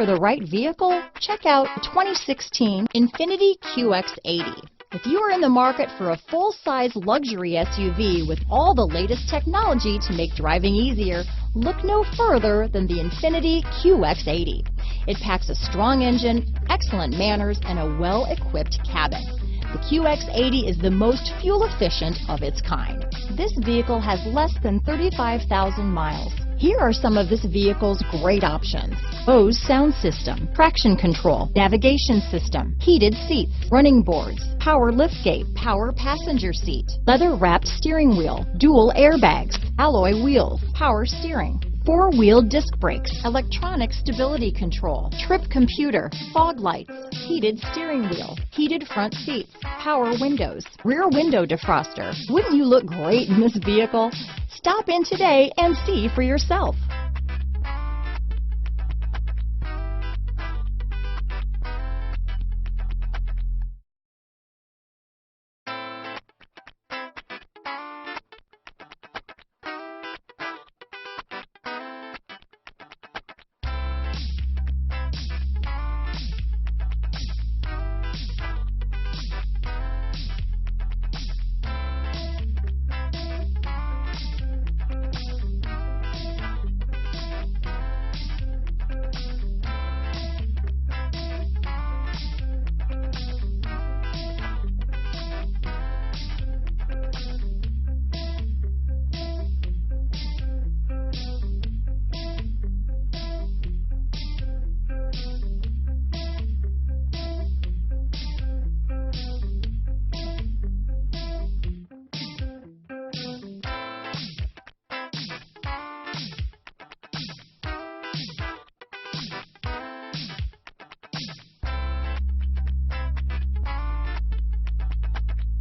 for the right vehicle? Check out 2016 INFINITI QX80. If you are in the market for a full-size luxury SUV with all the latest technology to make driving easier, look no further than the INFINITI QX80. It packs a strong engine, excellent manners, and a well-equipped cabin. The QX80 is the most fuel efficient of its kind. This vehicle has less than 35,000 miles. Here are some of this vehicle's great options: Bose sound system, traction control, navigation system, heated seats, running boards, power liftgate, power passenger seat, leather-wrapped steering wheel, dual airbags, alloy wheels, power steering, four-wheel disc brakes, electronic stability control, trip computer, fog lights, heated steering wheel, heated front seats, power windows, rear window defroster. Wouldn't you look great in this vehicle? Stop in today and see for yourself.